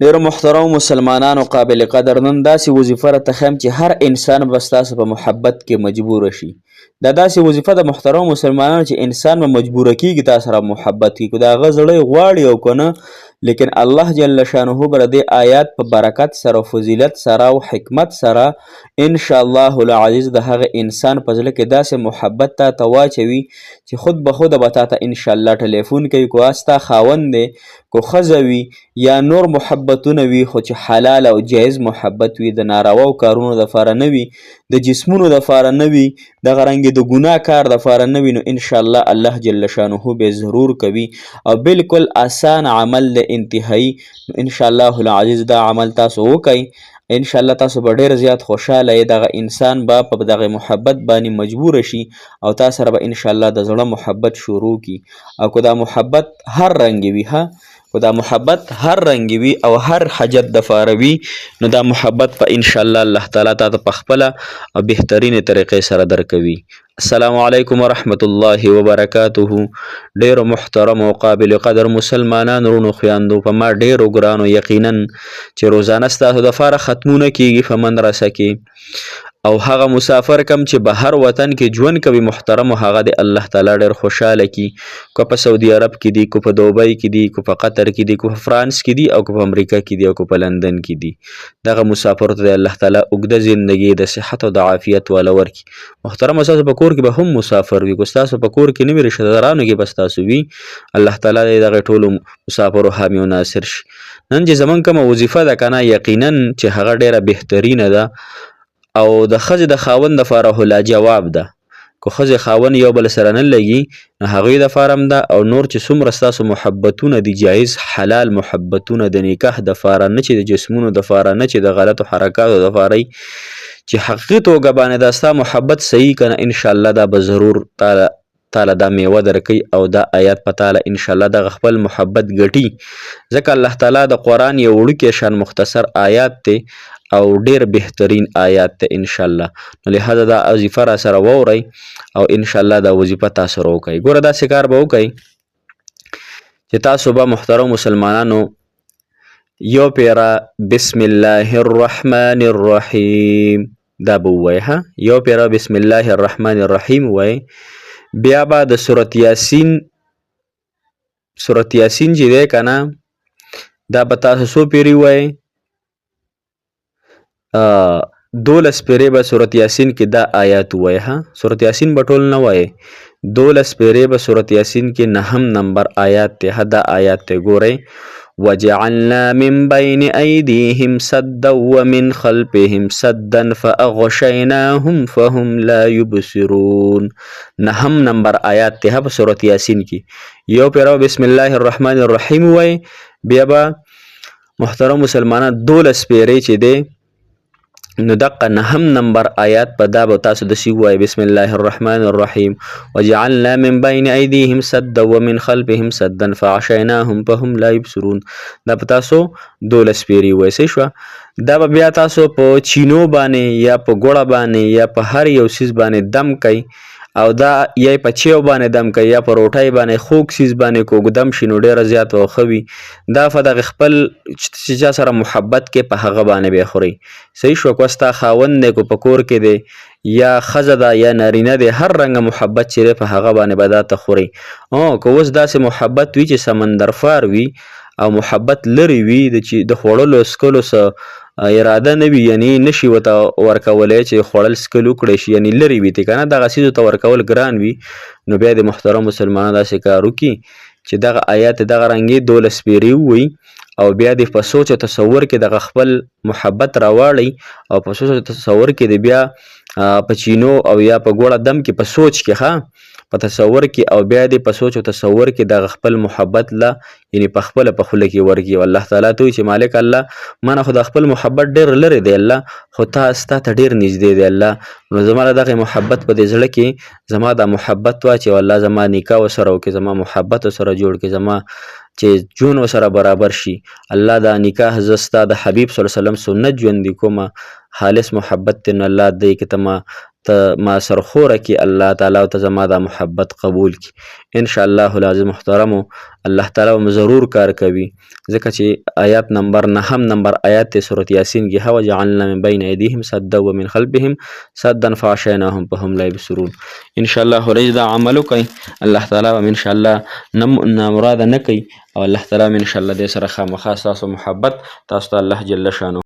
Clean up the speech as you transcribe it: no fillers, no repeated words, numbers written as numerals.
ډیرو محترم مسلمانانو قابل قدر نن داسې وظیفه راته ښیم چې هر انسان به ستاسو په محبت کې مجبور شي. دا داسې وظیفه د محترم مسلمانانو چې انسان به مجبوره کیږي تاسو سره محبت کړي، که د هغه زړه غواړي او که نه، لیکن الله جل شانه به د دې آیات په برکت سره او فضیلت سره او حکمت سره ان شاء الله العزیز د هغه انسان په زړه کې داسې محبت ته واچوي چې خود به خود به تاته ان شاء الله ټلیفون کوي، که ستا خاوند دی، که ښځه وي یا نور محبتونه وي، خو چې حلال او جایز محبت وي، د نارواو کارونو دپاره نه وي، د جسمونو دپاره نه وي، دغه رنګې د ګناه کار دپاره نه وي، نو انشاءالله الله جل شانه به ضرور کوي او بالکل آسان عمل دی انتهایی. نو انشاءالله العزیز دا عمل تاسو وکئ، انشاءالله تاسو به ډېر زیات خوشحاله یې. دغه انسان به په دغه محبت باندې مجبور شي او تاسو سره به انشاءالله د زړه محبت شروع کی. او که دا محبت هر رنګ وي، که دا محبت هر رنګ وي او هر حاجت دپاره وي، نو دا محبت په انشاءالله الله تعالی تاته په خپله او بهترینې طریقې سره درکوي. السلام علیکم ورحمت الله وبرکاته. ډیرو محترم او قابل قدر مسلمانانو ورونو خویندو، په ما ډیرو ګرانو یقینا چې روزانه ستاسو دپاره ختمونه کیږي په مدرسه کې، او هغه مسافر کم چې بهر وطن کې ژوند کوي محترم، هغه د الله تعالی ډېر خوشحاله کی، که په سعودي عرب کې دي، که په دوبۍ کې دي، که په قطر کې دي، که په فرانس کې دي، او که په امریکا کې دي، او که په لندن کې دي. دغه مسافر ته د الله تعالی اوږده زندګي د صحت او د عافیت والا ورکي. محترم ستاسو په کور کې به هم مسافر وي، که ستاسو په کور کې نه وي، رشته دارانو کې به ستاسو وي، الله تعالی د دغه ټولو مسافرو حامي او ناصر شي. نن چې زمونږ کومه وظیفه ده که نه، یقینا چې هغه ډېره بهترینه ده او د ښځې د خاوند دپاره خو لاجواب ده. که ښځې خاوند یو بل سره نه لګي، نو هغوی دپاره هم ده، او نور چې څومره ستاسو محبتونه دي، جایز حلال محبتونه د نکاح دپاره، نه چې د جسمونو دپاره، نه چې د غلطو حرکاتو دپاره، چې حقیقي توګه باندې دا ستا محبت صحیح که نه، انشاءالله دا به ضرور تعالی دا میوه درکوي او دا آیات په تعالی انشاءالله دغه خپل محبت ګټي. ځکه الله تعالی د قرآن یو وړوکی شان مختصر آیات دی او ډیر بهترین آیات ته انشاءالله. نو لهذا دا وظیفه را سره واورئ او انشاءالله دا وظیفه تاسو سره وکئ. ګوره داسې کار به وکئ چې تاسو به محترم مسلمانانو یو پیره بسم الله الرحمن الرحیم دا به ووایئ. یو پیره بسم الله الرحمن الرحیم ووایئ. بیا به د سورت یاسین چې دی که نه، دا به تاسو څو پیرې ووایئ؟ 12 پیرې به سورت یاسین کې دا آیات ووایئ. سورت یاسین به ټول نه وایئ، 12 پیرې به سورت یاسین کې 9 نمبر آیات دی. دا آیات دی ګورئ. وجعلنا من بين أيديهم سدا ومن خلفهم سدا فأغشيناهم فهم لا يبصرون. 9 نمبر آیات ته په سورت یاسین کې. یو پیرو بسم الله الرحمن الرحیم وای، بیا به محترم مسلمانان 12 پیرې چې دی، نو دقه 9 نمبر آیات په دا به تاسو داسې ووایئ. بسم الله الرحمن الرحیم وجعلنا من بین ایدیهم سدا ومن خلفهم سدا فغشیناهم فهم لا یبصرون. دا په تاسو 12 پیرې ووایئ. صحیح شوه. دا به بیا تاسو په چینو باندې یا په ګوړه باندې یا په هر یو څیز باندې دم کوئ، او دا یا په چیو باندې دم کوي یا په روټۍ باندې خوږ څیز باندې کوږدم شي، نو ډېره زیات او ښه وي. دا په دغه خپل چې چا سره محبت کې په هغه باندې به خورئ. صحیح شوه. که ستا خاوند دی، که په کور کې دی، یا ښځه ده یا نارینه دی، هر رنګه محبت چې دی په هغه باندې به دا ته خورئ. که اوس داسې محبت وي چې سمندرفار وي او محبت لرې وي، د خوړلو څکلو څه اراده نه وي، یعنی نشي ورته ورکولی چې خوړل څکل وکړی شي، یعنی لرې وي ته که نه، دغه څیزو ته ورکول ګران وي، نو بیا د محترم مسلمانانو داسې کار وکړي چې دغه آیات دغه رنګې 12 پیرې ووایي، او بیا د په سوچ او تصور کې دغه خپل محبت راواړئ، او په سوچ او تصور کې د بیا په چینو او یا په ګوړه دم کې په سوچ کې په تصور کې، او بیا دې په سوچ او تصور کې دغه خپل محبت له یعنی په خپله په خوله کې ورکړي. او الله تعالی ته وایي چې مالک الله، مانه خو د خپل محبت ډېر لرې دی الله، خو ستا ته ډېر نږدې دی الله، نو زما له دغې محبت په دې زړه کې زما دا محبت واچوه الله، زما نکاح ورسره وکړي، زما محبت ورسره جوړ کړي، زما چې جون ورسره برابر شي الله. دا نکاح زه ستا د حبیب صلی الله علیه وسلم سنت ژوندي کومه، خالص محبت دی، نو الله دی کې ته ما ته ما سرخوره کړي الله تعالی او ته زما دا محبت قبول کړي انشاءالله العظیم محترمو الله تعالی هم ضرور کار کوي ځکه چې آیات نمبر 9 نمبر آیات دی سورة یاسین کې هو جعلنا من بین ایدیهم سدا ومن خلفهم سدا فغشیناهم فهم لا یبصرون انشاءالله العزیز دا عمل وکړئ الله تعالی هم انشاءالله نامراده نه کوي او الله تعالی هم انشاءالله دې سره خامخا ستاسو محبت تاسو ته الله جل شانو